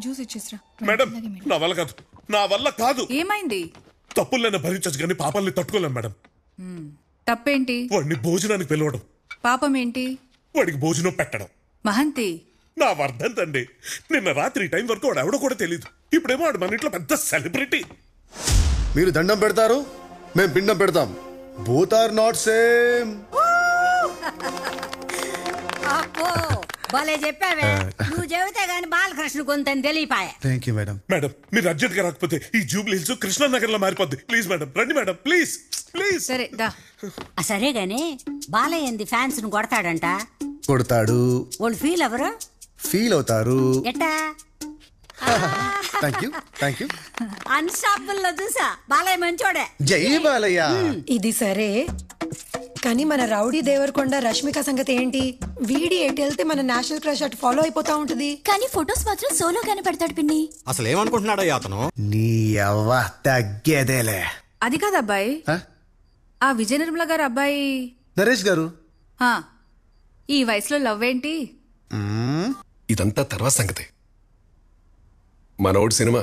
Juice ఇచ్చేసిరా. Madam నా వల్ల కాదు, నా వల్ల కాదు. ఏమైంది? తప్పులైనా భరించచ్చు కానీ పాపాలని తట్టుకోలేం మేడం. తప్పేంటి? వాడిని భోజనానికి పిలవడం. పాపం ఏంటి? వాడికి భోజనం పెట్టడం. మహంతి నా వర్ధంతండి. నిన్న రాత్రి టైం వరకు వాడు ఎవడో కూడా తెలియదు. ఇప్పుడేమో వాడు మన ఇంట్లో పెద్ద సెలబ్రిటీ. మీరు దండం పెడతారు, మేము పిండం పెడతాం. Both are not same. భలే చెప్పావే. నువ్వు చెబితే గాని బాలకృష్ణ కొంత తెలియపాయే. Thank you madam. మేడం మీరు అర్జెంట్ గా రాకపోతే ఈ జూబ్లీ హిల్స్ కృష్ణానగర్ లో మారిపోద్ది. ప్లీజ్ మేడం రండి మేడం, ప్లీజ్ ప్లీజ్. సరే దా. సరే గాని బాలయ్య ఏంది ఫ్యాన్స్ ను కొడతాడంట? కొడతాడు. వాళ్ళు ఫీల్ ఎవరు? ఫీల్ అవుతారు. ఎట్టా? Thank you thank you. Unstoppable లో చూసా బాలయ్య మంచోడే. జై బాలయ్య. ఇది సరే కానీ మన రౌడీ దేవరకొండ రష్మిక సంగతి ఏంటి? వీడి ఎటు వెళ్తే మన నేషనల్ క్రష్ అటు ఫాలో అయిపోతా ఉంటది. కానీ ఫొటోస్ మాత్రం సోలోగానే పెడతాడు పిన్ని. అసలు ఏమనుకుంటున్నాడో అతను? నీ అవ్వ తగ్గేదేలే. అది కాదు అబ్బాయి, ఆ విజయ నిర్మల గారు అబ్బాయి నరేష్ గారు. ఈ వయసులో లవ్ ఏంటి? ఇదంతా తర్వాత సంగతి. మనోడు సినిమా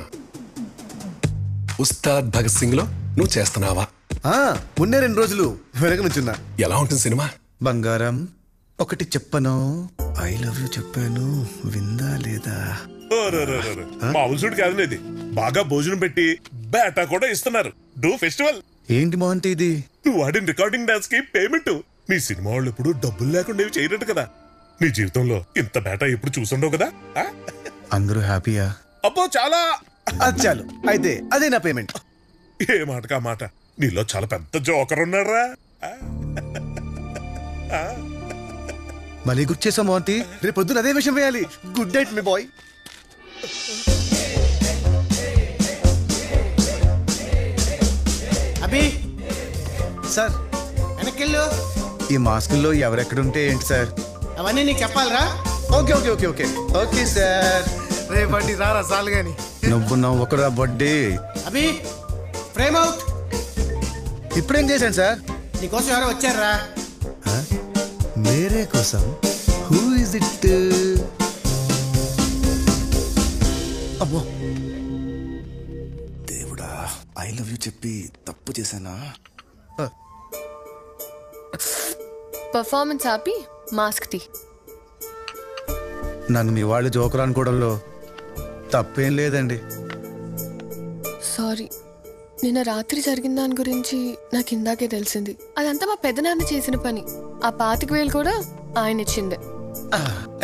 ఉస్తాద్ భగత్ సింగ్ లో నువ్వు చేస్తున్నావా? మొన్నే 2 రోజులు వెనక నుంచున్నా. ఎలా ఉంటుంది సినిమా? బంగారం ఒకటి చెప్పను, ఐ లవ్ యూ చెప్పాను, విందా లేదా? మామూలుడు కాదు ఇది. బాగా భోజనం పెట్టి బేటా కూడా ఇస్తున్నారు. Do festival. ఏంటి మోహంతి ఇది? నువ్వు ఆడిన రికార్డింగ్ డాన్స్ కి పేమెంట్. మీ సినిమా వాళ్ళు ఎప్పుడు డబ్బులు లేకుండా ఏవి చేయనట్టు కదా. నీ జీవితంలో ఇంత బేటా ఎప్పుడు చూసుండవు కదా. అందరూ హ్యాపీయా? అబ్బో చాలా. చాలు అయితే అదే నా పేమెంట్. ఏ మాటకా మాట. నీలో చాలా పెద్ద జోకర్ ఉన్నారా. మళ్ళీ గుర్తు చేసా మోహంతి, రేపు పొద్దున అదే విషయం వేయాలి. గుడ్ నైట్ మీ బాయ్. అభి సార్ వెనకెళ్ళు. ఈ మాస్కుల్లో ఎవరెక్కడుంటే ఏంటి సార్? అవన్నీ నీకు చెప్పాలరా? Okay okay okay okay okay sir. రేపటి రారా సాలు గాని. నువ్వు ఒకరా బడ్డీ. అభి ఫ్రేమ్ అవుట్. ఇప్పుడేం చేశాను సార్? నీకోసం ఎవరో వచ్చారా? మేరే కోసం. Who is it? అబ్బో దేవుడా, ఐ లవ్ యూ చెప్పి తప్పు చేశానా? పర్ఫార్మెన్స్ ఆపి మాస్క్ తీ. నన్ను మీ వాళ్ళు జోకర్ అనుకోవడంలో తప్పేం లేదండి. సారీ, నిన్న రాత్రి జరిగిన దాని గురించి నాకు ఇందాకే తెలిసింది. అదంతా మా పెద్దనాన్న చేసిన పని. ఆ 25,000 కూడా ఆయన ఇచ్చిందే.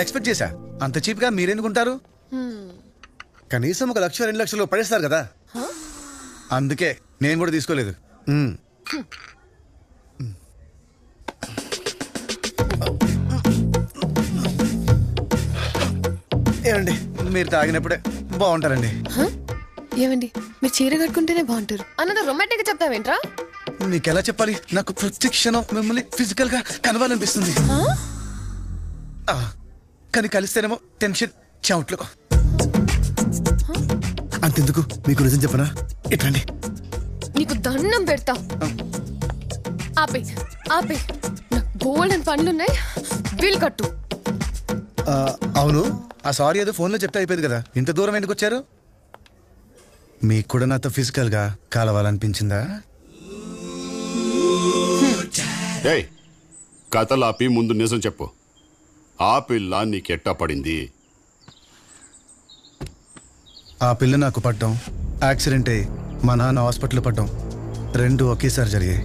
ఎక్స్పెక్ట్ చేశా. అంత చీప్ గా మీరెందుకుంటారు? కనీసం 1 లక్ష 2 లక్షలు పడేస్తారు కదా. అందుకే నేను కూడా తీసుకోలేదు. ఏమండి మీరు తాగినప్పుడే బాగుంటారండి. ఏమండి మీరు చీర కట్టుకుంటేనే బాగుంటారు అన్నది రొమాంటిక్ గా చెప్తావేంట్రా? మీకు ఎలా చెప్పాలి? నాకు ప్రతి క్షణం మిమ్మల్ని ఫిజికల్ గా కలవాలనిపిస్తుంది. కానీ కలిస్తేనేమో టెన్షన్ చౌట్లో. అంతెందుకు, మీకు నిజం చెప్పనా? ఇట్లండి, నీకు దండం పెడతా. ఆపే ఆపే, నాకు బోల్డెన్ పనులున్నాయి, బిల్ కట్టు. అవును, ఆ సారీ ఏదో ఫోన్లో చెప్తే అయిపోయింది కదా. ఇంత దూరం ఎందుకు వచ్చారు? మీకు కూడా నాతో ఫిజికల్ గా కలవాలనిపించిందా? కథలాపి ముందు నిజం చెప్పు. ఆ పిల్ల నీకెట్టా పడింది? ఆ పిల్ల నాకు పడ్డం, యాక్సిడెంట్ అయ్యి మా నాన్న హాస్పిటల్ పడ్డం, 2 ఒకేసారి జరిగాయి.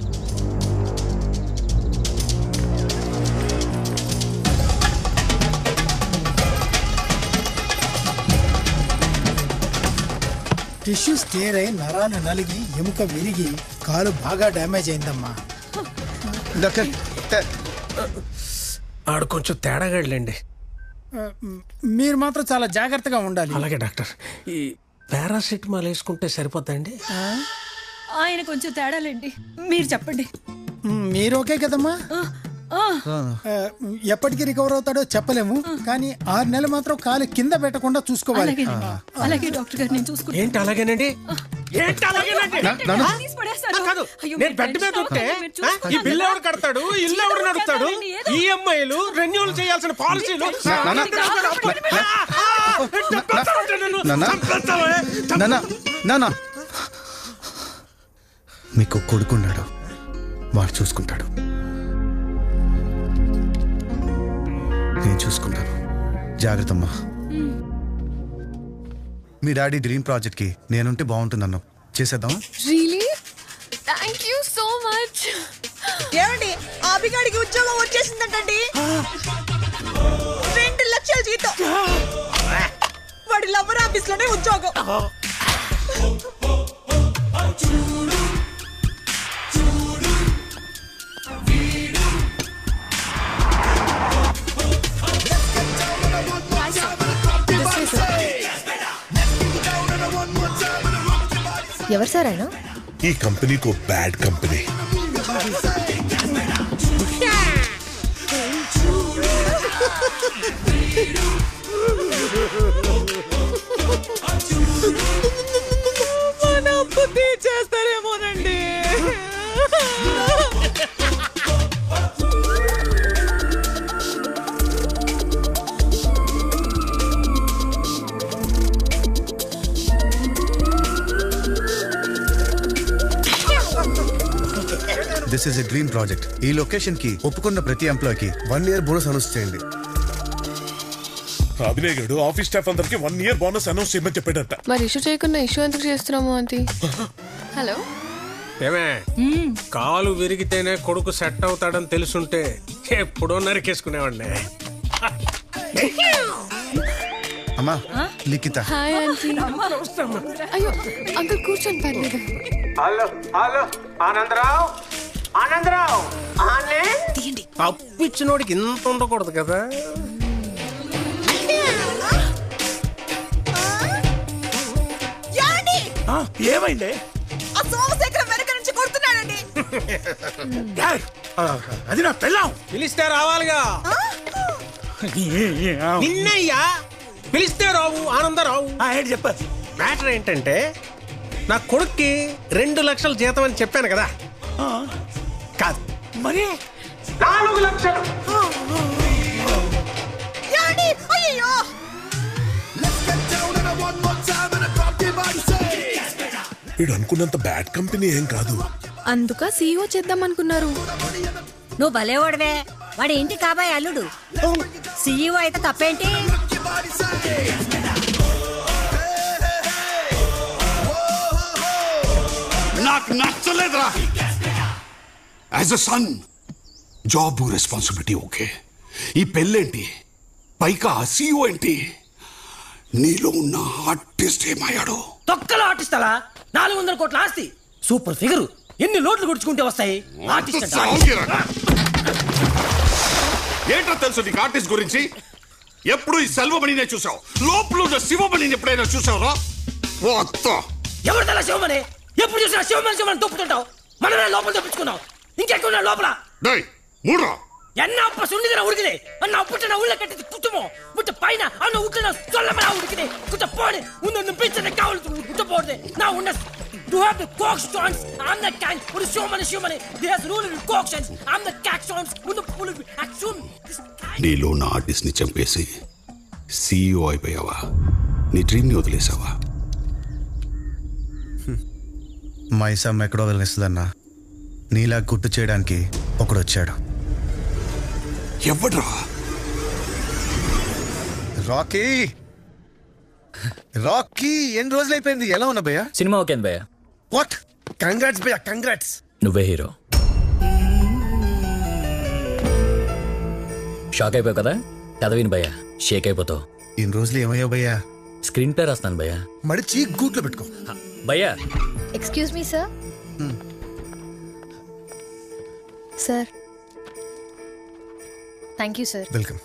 టిష్యూస్ టేర్ అయి నరాలు నలిగి ఎముక విరిగి కాలు బాగా డ్యామేజ్ అయిందమ్మా. డాక్టర్ ఆడు కొంచెం తేడాగాడులేండి. మీరు మాత్రం చాలా జాగ్రత్తగా ఉండాలి. అలాగే డాక్టర్. ఈ పారాసిటమాల్ వేసుకుంటే సరిపోతాయండి? ఆయన కొంచెం తేడాలేండి, మీరు చెప్పండి. మీరు ఓకే కదమ్మా? ఎప్పటికి రికవర్ అవుతాడో చెప్పలేము, కానీ 6 నెలలు మాత్రం కాలు కింద పెట్టకుండా చూసుకోవాలి. అలాగే డాక్టర్ గారు, నేను చూసుకుంటాను. ఏంటి అలాగేనండి? ఏంటి అలాగేనండి? కాదు, నేను బెడ్ మీద ఉంటే ఈ బిల్లు ఎవరు కడతాడు, ఇల్లు ఎవరు నడుపుతాడు, ఈఎంఐలు రెన్యూల్ చేయాల్సిన పాలసీలు నాన్న మీకు కొడుకున్నాడు, వాడు చూసుకుంటాడు. నేను చూసుకుంటాను. జాగ్రత్తమ్మా. మీ డాడీ డ్రీమ్ ప్రాజెక్ట్ కి నేనుంటే బాగుంటుందన్నావు. చేసేద్దాం. Really thank you so much. ఏమండి అభిగాడికి ఉద్యోగం వచ్చేసిందంటండి. 2 లక్షల జీతం, వాడి లవర్ ఆఫీస్ లోనే ఉద్యోగం. ఎవరు సార్ ఆయన? ఈ కంపెనీకి బ్యాడ్ కంపెనీ. మన అప్పు తీర్చేస్తారేమోనండి. This is a dream project. ఈ లొకేషన్ కి ఒప్పుకున్న ప్రతి ఎంప్లాయ్ కి 1 year బోనస్ అనౌన్స్ చేయండి. అభినయ్ గడు ఆఫీస్ స్టాఫ్ అందరికి 1 year బోనస్ అనౌన్స్ చేయమని చెప్పాడట. మరి ఇష్యూ చేయకుండా ఇష్యూ ఎందుకు చేస్తున్నాము ఆంటీ? హలో ఏమే, కాలు విరిగితేనే కొడుకు సెట్ అవుతాడని తెలుసుంటే ఎప్పుడో నరికేసుకునేవాడినే. అమ్మా లిఖిత. Hi aunty. అయ్యో అంకుల్ కూర్చొని పర్లేదు. హలో హలో ఆనందరావు, ఆనందరావు అప్పిచ్చినోడికి ఇంత ఉండకూడదు కదా. ఏమైంది? ఆ సోమశేఖరం వెనక నుంచి కొడుతున్నాడండి. అది నా పెళ్ళాం. పిలిస్తే రావాలిగా. నిన్నయ్యా పిలిస్తే రావు. ఆనందరావు ఏంటి చెప్ప. మ్యాటర్ ఏంటంటే నా కొడుక్కి 2 లక్షల జీతం అని చెప్పాను కదా. కాదు మరి 4 లక్షలు. అయ్యో వీడు అనుకున్నంత బ్యాడ్ కంపెనీ ఏం కాదు. అందుక సీఈఓ చేద్దాం అనుకున్నారు. నువ్వు భలేవాడివే. వాడి ఇంటి కాబోయే అల్లుడు. సీఈఓ అయితే తప్పేంటి? నాకు నచ్చలేదురా. As a son job responsibility okay. ఈ పెళ్ళేంటి, పైగా సీఈఓ ఏంటి? నీలో ఉన్న ఆర్టిస్ట్ ఏమయ్యాడు? తొక్కలో ఆర్టిస్ట్ అలా 400 కోట్ల ఆస్తి, సూపర్ ఫిగర్, ఎన్ని లోట్లు గుడుచుకుంటే వస్తాయి. ఏంటో తెలుసు నీకు ఆర్టిస్ట్ గురించి? ఎప్పుడు ఈ సెల్వమణినే చూసావు, లోపల ఉన్న శివమణిని ఎప్పుడైనా చూసావురా? ఎవరు తెల్ల శివమణి? ఎప్పుడు చూసినా శివమణి శివమణి తొప్పుతుంటావు. మనమే లోపల తప్పించుకున్నావు, ఇంకెక్కున్నా లోపల. என்ன அப்ப சொல்லுகிற உடுக்குதே அண்ணா புட்டன உள்ள கட்டி குத்துமோ முட்ட பைன அண்ணா உட்ல சொல்லமடா உடுக்குதே குத்த போடு உன்ன பிச்சன காவல் குத்த போடு நான் உன்ன you have the cock stones I'm the king for the showman there's rule in cock stones I'm the cat stones with the full action నీలో నా ఆర్టిస్ట్ ని చంపేసి సీఈఓ అయిపోయావా? నీ డ్రీమ్ ని వదిలేసావా? మైసమ్ ఎక్కడో వెళ్ళిస్తుందన్నా. నీలా గుర్తు చేయడానికి ఒకడు వచ్చాడు. ఎవడ్రా? రాకీ. రాకీ ఎన్ని రోజులు అయిపోయింది? ఎలా ఉన్నా భయ్యా? సినిమా ఓకే భయ్యా. వాట్? కంగ్రాట్స్ భయ్యా, కంగ్రాట్స్. నువ్వే హీరో. షాక్ అయిపోయావు కదా, కథ విని భయ్యా షేక్ అయిపోతావు. ఇన్ని రోజులు ఏమయ్యావు భయ్యా? స్క్రీన్ ప్లే రాస్తాను భయ్యా. మడిచి గూట్లో పెట్టుకో భయ్యా. Excuse me sir. Sir thank you sir. Welcome.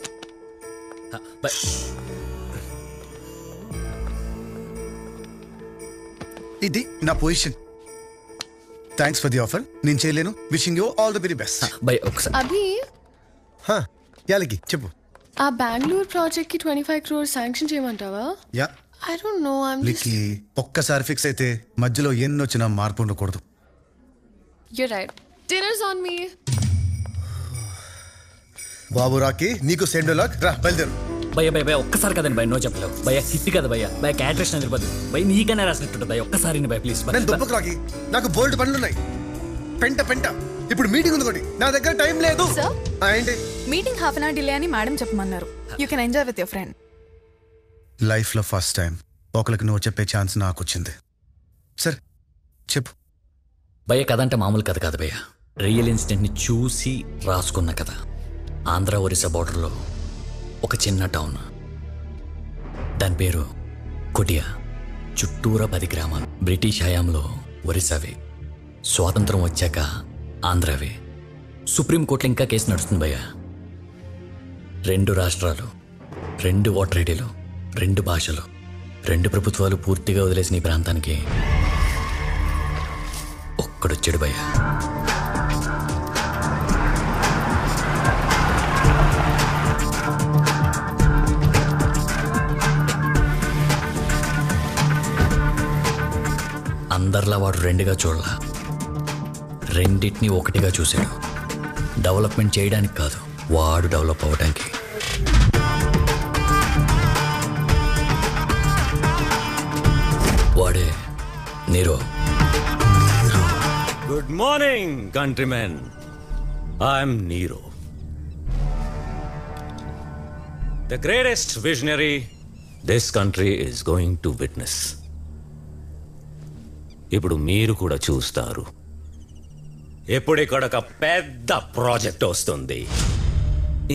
ఇది నా position. Thanks for the offer. నేను చేయలేను. Wishing you all the very best. By ఒకసారి అభి యాలకి చెప్పు. ఆ బెంగళూరు ప్రాజెక్ట్ కి 25 crores శాంక్షన్ చేయమంటావా? యా. I don't know. లికి ఒక్కసారి ఫిక్స్ అయితే మధ్యలో ఎన్ని వచ్చినా మార్పు ఉండకూడదు. You right. Dinners on me. బాబు రాకీ, నీకు సెండ్ లాక్. రా బయలుదేరు. భయ భయ భయ ఒక్కసారి కదండి భయ నో చెప్పలేవు భయ హిట్ కదా భయ భయ క్యారెక్టరేషన్ అదిరిపోతుంది భయ నీకన్నా రాసినట్టు భయ ఒక్కసారి భయ ప్లీజ్ నేను దుబ్బకు రాకి నాకు బోల్డ్ పనులున్నాయి పెంట పెంట ఇప్పుడు మీటింగ్ ఉంది ఒకటి నా దగ్గర టైం లేదు ఏంటి meeting half an hour delay అని మేడం చెప్పమన్నారు you can enjoy with your friend life లో ఫస్ట్ టైం ఒకరికి నువ్వు చెప్పే ఛాన్స్ నాకు వచ్చింది సరే చెప్పు భయ కథ అంటే మామూలు కథ కాదు భయ రియల్ ఇన్సిడెంట్ ని చూసి రాసుకున్న కథ ఆంధ్ర ఒరిస్సా బోర్డర్లో ఒక చిన్న టౌన్ దాని పేరు కొటియా చుట్టూరా 10 గ్రామాలు బ్రిటిష్ హయాంలో ఒరిస్సావే స్వాతంత్రం వచ్చాక ఆంధ్రవే సుప్రీంకోర్టులో ఇంకా కేసు నడుస్తుంది భయ్య 2 రాష్ట్రాలు 2 ఓటర్ ఐడీలు 2 భాషలు 2 ప్రభుత్వాలు పూర్తిగా వదిలేసిన ఈ ప్రాంతానికి ఒక్కడొచ్చాడు భయ్య అందరిలా వాడు 2గా చూడలా రెండింటిని ఒకటిగా చూశాడు డెవలప్మెంట్ చేయడానికి కాదు వాడు డెవలప్ అవ్వడానికి వాడే Nero good morning countrymen I'm Nero the greatest visionary this country is going to witness ఇప్పుడు మీరు కూడా చూస్తారు ఎప్పుడు ఇక్కడ ఒక పెద్ద ప్రాజెక్ట్ వస్తుంది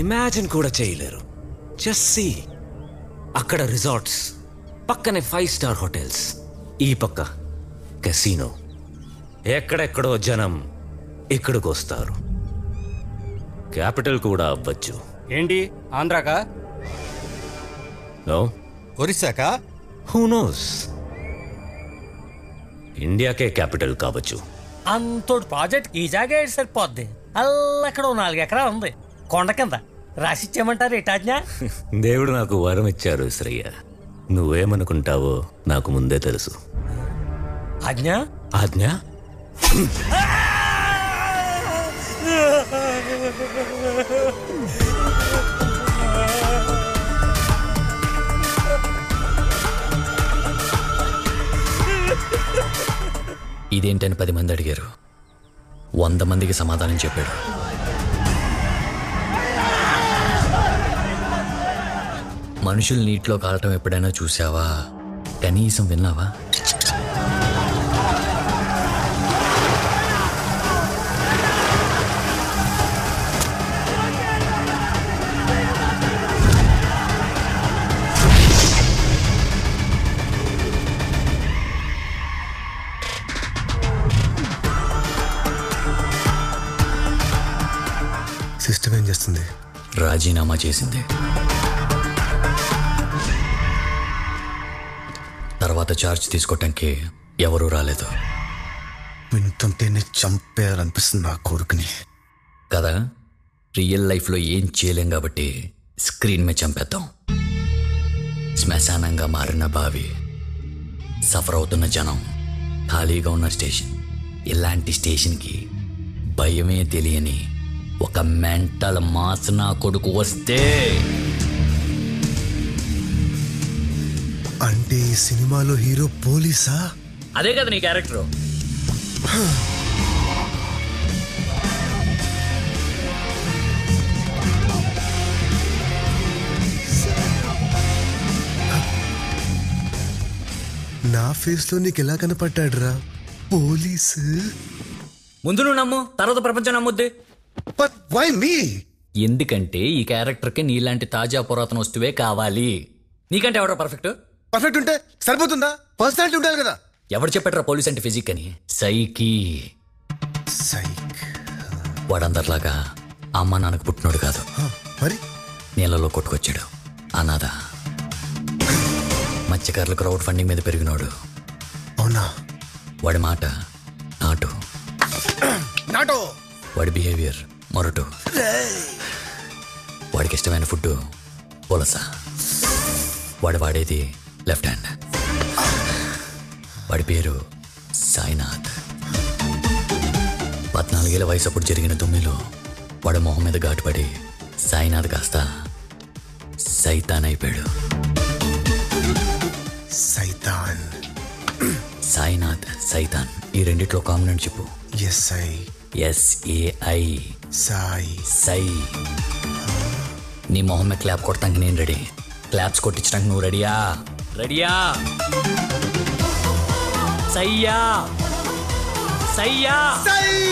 ఇమాజిన్ కూడా చేయలేరు జస్ట్ సీ అక్కడ రిసార్ట్స్ పక్కనే 5 స్టార్ హోటల్స్ ఈ పక్క కెసినో ఎక్కడెక్కడో జనం ఇక్కడికి వస్తారు క్యాపిటల్ కూడా అవ్వచ్చు ఏంటి ఆంధ్రాకా నో ఒరిస్సాకా హూ నోస్ ఇండియాకే క్యాపిటల్ కావచ్చు అంతోడు ప్రాజెక్ట్ ఈ జాగా సరిపోద్ది అల్లక్కడ 4 ఎకరాలు ఉంది కొండ కింద రాసిచ్చేయమంటారు ఏటాజ్ఞా దేవుడు నాకు వరం ఇచ్చారు శ్రేయ నువ్వేమనుకుంటావో నాకు ముందే తెలుసు ఆజ్ఞ ఆజ్ఞ ఇదేంటని 10 మంది అడిగారు 100 మందికి సమాధానం చెప్పాడు మనుషులు నీటిలో కాలటం ఎప్పుడైనా చూసావా కనీసం విన్నావా సిస్టమ్ ఏం చేస్తుంది రాజీనామా చేసింది తర్వాత ఛార్జ్ తీసుకోవటానికి ఎవరూ రాలేదు వింటుంటేనే చంపేయాలనిపిస్తుంది నా కొడుకుని కదా రియల్ లైఫ్లో ఏం చేయలేం కాబట్టి స్క్రీన్ మీద చంపేద్దాం శ్మశానంగా మారిన బావి సఫర్ అవుతున్న జనం ఖాళీగా ఉన్న స్టేషన్ ఇలాంటి స్టేషన్కి భయమే తెలియని ఒక మెంటల్ మాస్ నా కొడుకు వస్తే అంటే ఈ సినిమాలో హీరో పోలీసా అదే కదా నీ క్యారెక్టర్ నా ఫేస్ లో నీకు ఎలా కనపడ్డాడురా పోలీసు ముందు నువ్వు నమ్ము తర్వాత ప్రపంచం నమ్ముద్ది వై మీ ఎందుకంటే ఈ క్యారెక్టర్కి నీలాంటి తాజా పురాతన వస్తువే కావాలి నీకంటే ఎవడో పర్ఫెక్ట్ పర్ఫెక్ట్ ఉంటే సరిపోతుందా పర్సనాలిటీ ఉండాలి కదా ఎవడు చెప్పాడ్రా పోలీస్ అంటే ఫిజిక్ అని సైకి వాడందరిలాగా అమ్మ నాన్నకు పుట్టినోడు కాదు మరి నీళ్ళలో కొట్టుకొచ్చాడు అనాథ మత్స్యకారులు క్రౌడ్ ఫండింగ్ మీద పెరిగినోడు అవునా వాడి మాట నాటు నాటో వాడి బిహేవియర్ మొరటు వాడికి ఇష్టమైన ఫుడ్ పులస వాడు వాడేది లెఫ్ట్ హ్యాండ్ వాడి పేరు సాయినాథ్ 14 ఏళ్ల వయసు అప్పుడు జరిగిన దుమ్మిలో వాడి మొహం మీద ఘాటుపడి సాయినాథ్ కాస్త సైతాన్ అయిపోయాడు. సైతాన్. సాయినాథ్, సైతాన్, ఈ రెండిట్లో కాంబినేషన్ చెప్పు. ఎస్ఐ. SAI. సాయి. సై. నీ మొహమ్మ క్లాప్ కొడతానికి నేను రెడీ. క్లాప్స్ కొట్టించడానికి నువ్వు రెడీయా? రెడీయా? సయ్యా. సయ్యా. సై.